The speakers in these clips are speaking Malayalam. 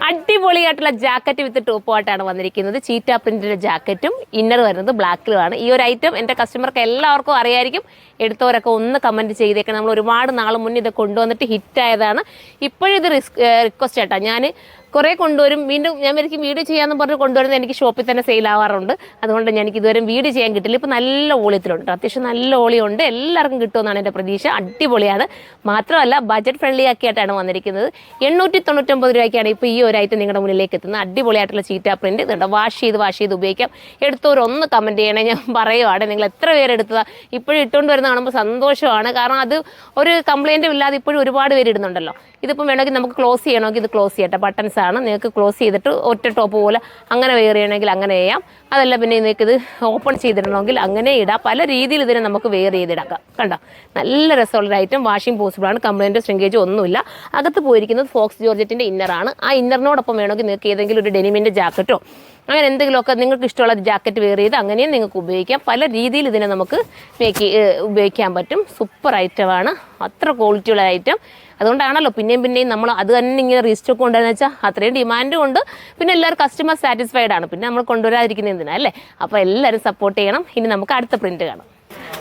അടിപൊളിയായിട്ടുള്ള ജാക്കറ്റ് വിത്ത് ടോപ്പുമായിട്ടാണ് വന്നിരിക്കുന്നത്. ചീറ്റ പ്രിന്റിന്റെ ജാക്കറ്റും ഇന്നർ വരുന്നത് ബ്ലാക്കിലുമാണ്. ഈ ഒരു ഐറ്റം എൻ്റെ കസ്റ്റമർക്ക് എല്ലാവർക്കും അറിയായിരിക്കും. എടുത്തവരൊക്കെ ഒന്ന് കമൻറ്റ് ചെയ്തേക്കണം. നമ്മൾ ഒരുപാട് നാൾ മുന്നേ ഇത് കൊണ്ടുവന്നിട്ട് ഹിറ്റായതാണ്. ഇപ്പോഴും ഇത് റിക്വസ്റ്റ് ആയിട്ടാണ്. ഞാൻ കുറേ കൊണ്ടുവരും, വീണ്ടും ഞാൻ എനിക്ക് വീഡിയോ ചെയ്യാമെന്ന് പറഞ്ഞ് കൊണ്ടുവരുന്നത് എനിക്ക് ഷോപ്പിൽ തന്നെ സെയിൽ ആവാറുണ്ട്. അതുകൊണ്ട് എനിക്ക് ഇതുവരെ വീഡിയോ ചെയ്യാൻ കിട്ടില്ല. ഇപ്പോൾ നല്ല ഓളിയത്തിലുണ്ട്, അത്യാവശ്യം നല്ല ഓളിയുണ്ട്, എല്ലാവർക്കും കിട്ടുമെന്നാണ് എൻ്റെ പ്രതീക്ഷ. അടിപൊളിയാണ്. മാത്രമല്ല ബഡ്ജറ്റ് ഫ്രണ്ട്ലി ആക്കിയിട്ടാണ് വന്നിരിക്കുന്നത്. 899 രൂപയ്ക്കാണ് ഇപ്പോൾ ഈ ഒരു ഐറ്റം നിങ്ങളുടെ മുന്നിലേക്ക് എത്തുന്നത്. അടിപൊളിയായിട്ടുള്ള ചീറ്റ പ്രിന്റ് ഇതുണ്ട്. വാഷ് ചെയ്ത് ഉപയോഗിക്കാം. എടുത്തവരൊന്ന് കമൻറ്റ് ചെയ്യണേ. ഞാൻ പറയുവാണ്, നിങ്ങൾ എത്ര പേരെടുത്തതാണ്. ഇപ്പോഴും ഇട്ടുകൊണ്ട് വരുന്ന കാണുമ്പോൾ സന്തോഷമാണ്. കാരണം അത് ഒരു കംപ്ലയിൻറ്റും ഇല്ലാതെ ഇപ്പോഴും ഒരുപാട് പേര് ഇടുന്നുണ്ടല്ലോ. ഇതിപ്പം വേണമെങ്കിൽ നമുക്ക് ക്ലോസ് ചെയ്യണമെങ്കിൽ ഇത് ക്ലോസ് ചെയ്യട്ടെ. ബട്ടൺസ് ആണ്, നിങ്ങൾക്ക് ക്ലോസ് ചെയ്തിട്ട് ഒറ്റ ടോപ്പ് പോലെ അങ്ങനെ വെയർ ചെയ്യണമെങ്കിൽ അങ്ങനെ ചെയ്യാം. അതല്ല പിന്നെ നിങ്ങൾക്കിത് ഓപ്പൺ ചെയ്തിടണമെങ്കിൽ അങ്ങനെ ഇടാം. പല രീതിയിൽ ഇതിനെ നമുക്ക് വെയർ ചെയ്തിടാക്കാം. കണ്ടോ, നല്ല രസമുള്ളൊരു ഐറ്റം. വാഷിംഗ് പോസിബിളാണ്. കംപ്ലൈൻറ്റ് ശ്രിങ്കേജ് ഒന്നുമില്ല. അകത്ത് പോയിരിക്കുന്നത് ഫോക്സ് ജോർജറ്റിൻ്റെ ഇന്നറാണ്. ആ ഇന്നറിനോടൊപ്പം വേണമെങ്കിൽ നിങ്ങൾക്ക് ഏതെങ്കിലും ഒരു ഡെനിമിൻ്റെ ജാക്കറ്റോ അങ്ങനെ എന്തെങ്കിലുമൊക്കെ നിങ്ങൾക്ക് ഇഷ്ടമുള്ള ജാക്കറ്റ് വെയർ ചെയ്ത് അങ്ങനെയും നിങ്ങൾക്ക് ഉപയോഗിക്കാം. പല രീതിയിൽ ഇതിനെ നമുക്ക് ഉപയോഗിക്കാൻ പറ്റും. സൂപ്പർ ഐറ്റമാണ്. അത്ര ക്വാളിറ്റിയുള്ള ഐറ്റം. അതുകൊണ്ടാണല്ലോ പിന്നെയും നമ്മൾ അത് തന്നെ ഇങ്ങനെ റീസ്റ്റോക്ക് കൊണ്ടുവരുന്നത് വെച്ചാൽ അത്രയും ഡിമാൻഡ് കൊണ്ട് പിന്നെ എല്ലാവരും കസ്റ്റമർ സാറ്റിസ്ഫൈഡ് ആണ്. പിന്നെ നമ്മൾ കൊണ്ടുവരാതിരിക്കുന്നത് എന്തിനാ അല്ലേ? അപ്പോൾ എല്ലാവരും സപ്പോർട്ട് ചെയ്യണം. ഇനി നമുക്ക് അടുത്ത പ്രിൻറ്റ് കാണാം.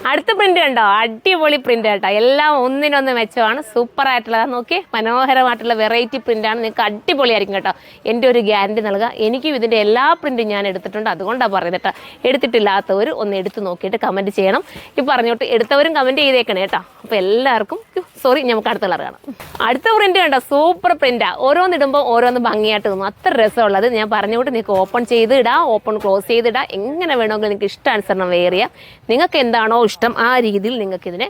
അടുത്ത പ്രിന്റ് കണ്ടോ, അടിപൊളി പ്രിന്റ് കേട്ടോ. എല്ലാം ഒന്നിനൊന്ന് മെച്ചമാണ്. സൂപ്പർ ആയിട്ടുള്ളത്. നോക്കി, മനോഹരമായിട്ടുള്ള വെറൈറ്റി പ്രിന്റാണ്. നിങ്ങൾക്ക് അടിപൊളിയായിരിക്കും കേട്ടോ. എൻ്റെ ഒരു ഗ്യാരണ്ടി നൽകുക. എനിക്കും ഇതിൻ്റെ എല്ലാ പ്രിന്റും ഞാൻ എടുത്തിട്ടുണ്ട്. അതുകൊണ്ടാണ് പറയുന്നത് കേട്ടോ. എടുത്തിട്ടില്ലാത്തവർ ഒന്ന് എടുത്ത് നോക്കിയിട്ട് കമൻറ്റ് ചെയ്യണം. ഈ പറഞ്ഞോട്ട് എടുത്തവരും കമൻറ്റ് ചെയ്തേക്കണേ കേട്ടോ. അപ്പോൾ എല്ലാവർക്കും സോറി, നമുക്ക് അടുത്ത കളർ കാണാം. അടുത്ത പ്രിന്റ് കണ്ടോ, സൂപ്പർ പ്രിന്റാണ്. ഓരോന്നിടുമ്പോൾ ഓരോന്ന് ഭംഗിയായിട്ട് തോന്നും. അത്ര രസമുള്ളത്. ഞാൻ പറഞ്ഞുകൊണ്ട് നിങ്ങൾക്ക് ഓപ്പൺ ചെയ്ത് ഇടാം, ഓപ്പൺ ക്ലോസ് ചെയ്തിടാം. എങ്ങനെ വേണമെങ്കിലും നിങ്ങൾക്ക് ഇഷ്ടാനുസരണം വെയർ ചെയ്യാം. നിങ്ങൾക്ക് എന്താണോ ഇഷ്ടം ആ രീതിയിൽ നിങ്ങൾക്കിതിനെ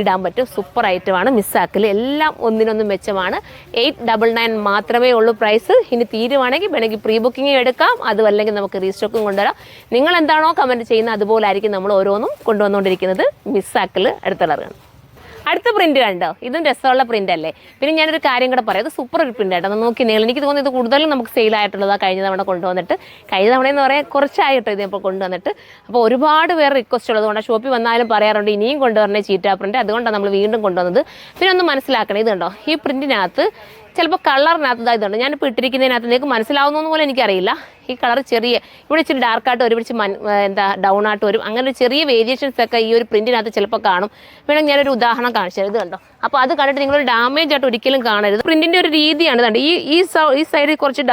ഇടാൻ പറ്റും. സൂപ്പർ ഐറ്റമാണ്. മിസ്സാക്കൽ. എല്ലാം ഒന്നിനൊന്നും മെച്ചമാണ്. 899 മാത്രമേ ഉള്ളൂ പ്രൈസ്. ഇനി തീരുവാണെങ്കിൽ വേണമെങ്കിൽ പ്രീ ബുക്കിംഗ് എടുക്കാം. അതുമല്ലെങ്കിൽ നമുക്ക് റീസ്റ്റോക്കും കൊണ്ടുവരാം. നിങ്ങൾ എന്താണോ കമൻറ്റ് ചെയ്യുന്നത് അതുപോലെ ആയിരിക്കും നമ്മൾ ഓരോന്നും കൊണ്ടുവന്നുകൊണ്ടിരിക്കുന്നത്. മിസ്സാക്കൽ. അടുത്ത കളറാണ്. അടുത്ത പ്രിന്റ് കണ്ടോ, ഇതും രസമുള്ള പ്രിന്റ് അല്ലേ. പിന്നെ ഞാനൊരു കാര്യം കൂടെ പറയാം. ഇത് സൂപ്പർ ഒരു പ്രിന്റ് ആയിട്ടോ. നോക്കി എനിക്ക് തോന്നുന്നു ഇത് കൂടുതലും നമുക്ക് സെയിലായിട്ടുള്ളതാണ്. കഴിഞ്ഞ തവണ കൊണ്ടുവന്നിട്ട്, കഴിഞ്ഞ തവണയെന്ന് പറയാൻ കുറച്ചായിട്ടോ ഇതിപ്പോൾ കൊണ്ടുവന്നിട്ട്. അപ്പോൾ ഒരുപാട് പേർ റിക്വസ്റ്റ് ഉള്ളതുകൊണ്ട് ഷോപ്പിൽ വന്നാലും പറയാറുണ്ട് ഇനിയും കൊണ്ടുവരണേ ചീറ്റ പ്രിന്റ്. അതുകൊണ്ടാണ് നമ്മൾ വീണ്ടും കൊണ്ടുവന്നത്. പിന്നെ ഒന്ന് മനസ്സിലാക്കണം, ഇത് കണ്ടോ, ഈ പ്രിന്റിനകത്ത് ചിലപ്പോൾ കളറിനകത്ത് ഇതുണ്ട്. ഞാനിപ്പോൾ ഇട്ടിരിക്കുന്നതിനകത്ത് നിങ്ങൾക്ക് മനസ്സിലാവുന്ന പോലെ എനിക്കറിയില്ല. ഈ കളർ ചെറിയ ഇവിടെ ഇച്ചിരി ഡാർക്കായിട്ട് വരും, ഇവിടെ ഡൗൺ ആയിട്ട് വരും. അങ്ങനെ ഒരു ചെറിയ വേരിയേഷൻസ് ഒക്കെ ഈ ഒരു പ്രിന്റിനകത്ത് ചിലപ്പോൾ കാണും. വേണമെങ്കിൽ ഞാനൊരു ഉദാഹരണം കാണിച്ചത്. ഇത് കണ്ടോ. അപ്പോൾ അത് കണ്ടിട്ട് നിങ്ങളൊരു ഡാമേജ് ആയിട്ട് ഒരിക്കലും കാണരുത്. പ്രിന്റിൻ്റെ ഒരു രീതിയാണ്. ഇതുണ്ട്. ഈ സൈഡിൽ കുറച്ച്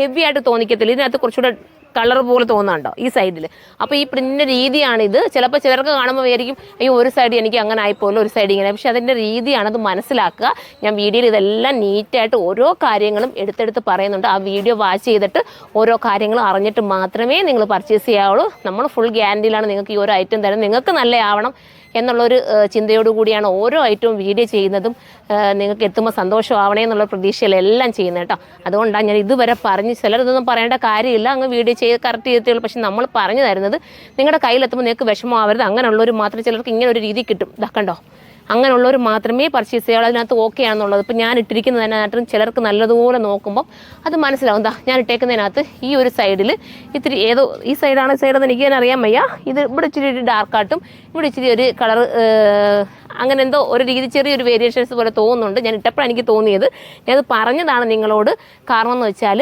ഹെവി ആയിട്ട് തോന്നിക്കത്തില്ല. ഇതിനകത്ത് കുറച്ചുകൂടെ കളർ പോലെ തോന്നുന്നുണ്ടോ ഈ സൈഡിൽ. അപ്പോൾ ഈ പ്രിന്റിൻ്റെ രീതിയാണിത്. ചിലപ്പോൾ ചിലർക്ക് കാണുമ്പോൾ വിചാരിക്കും അയ്യോ ഒരു സൈഡ് എനിക്ക് അങ്ങനെ ആയിപ്പോലും, ഒരു സൈഡ് ഇങ്ങനെ. പക്ഷേ അതിൻ്റെ രീതിയാണ്, അത് മനസ്സിലാക്കുക. ഞാൻ വീഡിയോയിൽ ഇതെല്ലാം നീറ്റായിട്ട് ഓരോ കാര്യങ്ങളും എടുത്തെടുത്ത് പറയുന്നുണ്ട്. ആ വീഡിയോ വാച്ച് ചെയ്തിട്ട് ഓരോ കാര്യങ്ങളും അറിഞ്ഞിട്ട് മാത്രമേ നിങ്ങൾ പർച്ചേസ് ചെയ്യാവുള്ളൂ. നമ്മൾ ഫുൾ ഗ്യാരണ്ടിയിലാണ് നിങ്ങൾക്ക് ഈ ഓരോ ഐറ്റം തരുന്നത്. നിങ്ങൾക്ക് നല്ലതാവണം എന്നുള്ളൊരു ചിന്തയോടുകൂടിയാണ് ഓരോ ഐറ്റവും വീഡിയോ ചെയ്യുന്നതും. നിങ്ങൾക്ക് എത്തുമ്പോൾ സന്തോഷമാവണേ എന്നുള്ള പ്രതീക്ഷയിലെല്ലാം ചെയ്യുന്നത് കേട്ടോ. അതുകൊണ്ടാണ് ഞാൻ ഇതുവരെ പറഞ്ഞ്, ചിലരിതൊന്നും പറയേണ്ട കാര്യമില്ല, അങ്ങ് വീഡിയോ ചെയ്ത് കറക്റ്റ് ചെയ്തേ. പക്ഷെ നമ്മൾ പറഞ്ഞു തരുന്നത് നിങ്ങളുടെ കയ്യിലെത്തുമ്പോൾ നിങ്ങൾക്ക് വിഷമമാവരുത്. അങ്ങനെയുള്ളവർ മാത്രം, ചിലർക്ക് ഇങ്ങനെ ഒരു രീതി കിട്ടും. ഇതാക്കണ്ടോ, അങ്ങനെയുള്ളവർ മാത്രമേ പർച്ചേസ് ചെയ്യുള്ളൂ. അതിനകത്ത് ഓക്കെ ആണെന്നുള്ളത്. ഇപ്പം ഞാൻ ഇട്ടിരിക്കുന്നതിനകത്തും ചിലർക്ക് നല്ലതുപോലെ നോക്കുമ്പോൾ അത് മനസ്സിലാവും. എന്താ ഞാൻ ഇട്ടേക്കുന്നതിനകത്ത് ഈ ഒരു സൈഡിൽ ഇത്തിരി ഏതോ ഈ സൈഡെന്ന് എനിക്ക് തന്നെ അറിയാൻ വയ്യ. ഇത് ഇവിടെ ഇച്ചിരി ഡാർക്കായിട്ടും ഇവിടെ ഇച്ചിരി ഒരു കളർ അങ്ങനെ എന്തോ ഒരു രീതി ചെറിയൊരു വേരിയേഷൻസ് പോലെ തോന്നുന്നുണ്ട്. ഞാൻ ഇട്ടപ്പോഴാണ് എനിക്ക് തോന്നിയത്. ഞാനത് പറഞ്ഞതാണ് നിങ്ങളോട്. കാരണം എന്ന് വെച്ചാൽ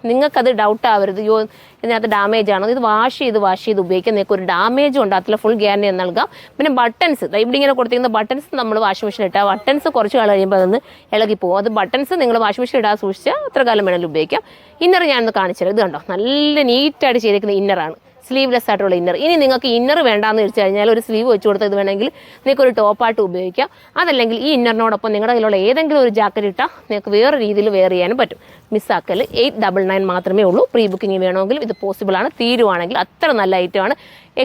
നിങ്ങൾക്കത് ഡൗട്ട് ആവരുത്, യോ ഇതിനകത്ത് ഡാമേജ് ആണോ. ഇത് വാഷ് ചെയ്ത് ഉപയോഗിക്കാൻ നിങ്ങൾക്ക് ഒരു ഡാമേജും ഉണ്ടാകത്തില്ല. ഫുൾ ഗ്യാരണ്ടി നൽകാം. പിന്നെ ബട്ടൺസ്, ഇവിടെ ഇങ്ങനെ കൊടുത്തിരിക്കുന്ന ബട്ടൺസ് നമ്മൾ വാഷിംഗ് മെഷീൻ ഇട്ടാൽ ബട്ടൺസ് കുറച്ച് കാലം കഴിയുമ്പോൾ അതൊന്ന് ഇളകിപ്പോകും. അത് ബട്ടൺസ് നിങ്ങൾ വാഷിംഗ് മെഷീൻ ഇടാൻ സൂക്ഷിച്ചാൽ എത്ര കാലം വേണമെങ്കിലും ഉപയോഗിക്കാം. ഇന്നർ ഞാനൊന്ന് കാണിച്ചത്. ഇത് കണ്ടോ, നല്ല നീറ്റായിട്ട് ചെയ്തിരിക്കുന്ന ഇന്നറാണ്. സ്ലീവ്ലെസ് ആയിട്ടുള്ള ഇന്നർ. ഇനി നിങ്ങൾക്ക് ഇന്നർ വേണ്ടാന്ന് വെച്ച് കഴിഞ്ഞാൽ ഒരു സ്ലീവ് വെച്ച് കൊടുത്ത് ഇത് വേണമെങ്കിൽ നിങ്ങൾക്ക് ഒരു ടോപ്പായിട്ട് ഉപയോഗിക്കാം. അതല്ലെങ്കിൽ ഈ ഇന്നറിനോടൊപ്പം നിങ്ങളുടെ കയ്യിലുള്ള ഏതെങ്കിലും ഒരു ജാക്കറ്റ് ഇട്ടാൽ നിങ്ങൾക്ക് വേറെ രീതിയിൽ വെയർ ചെയ്യാനും പറ്റും. മിസ്സാക്കൽ. 899 മാത്രമേ ഉള്ളൂ. പ്രീ ബുക്കിംഗ് വേണമെങ്കിലും ഇത് പോസിബിളാണ്. തീരുവാണെങ്കിൽ അത്ര നല്ല ഐറ്റമാണ്.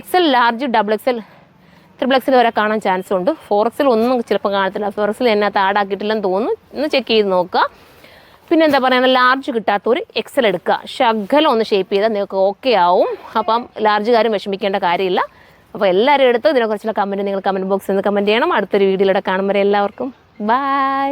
XL, ലാർജ്, XXL, XXL വരെ കാണാൻ ചാൻസ് ഉണ്ട്. 4XL ഒന്നും ചിലപ്പോൾ കാണത്തില്ല. 4XL എന്നകത്ത് ആഡാക്കിയിട്ടില്ലെന്ന് തോന്നുന്നു. ഒന്ന് ചെക്ക് ചെയ്ത് നോക്കുക. പിന്നെ എന്താ പറയുക, ലാർജ് കിട്ടാത്തൊരു XL എടുക്കുക. ശകലം ഒന്ന് ഷേപ്പ് ചെയ്താൽ നിങ്ങൾക്ക് ഓക്കെ ആവും. അപ്പം ലാർജുകാരും വിഷമിക്കേണ്ട കാര്യമില്ല. അപ്പോൾ എല്ലാവരും എടുത്ത് ഇതിനെക്കുറിച്ചുള്ള കമൻറ്റ് നിങ്ങൾ കമൻറ്റ് ബോക്സിൽ നിന്ന് കമൻറ്റ് ചെയ്യണം. അടുത്തൊരു വീഡിയോയിലൂടെ കാണുമ്പോൾ എല്ലാവർക്കും ബൈ.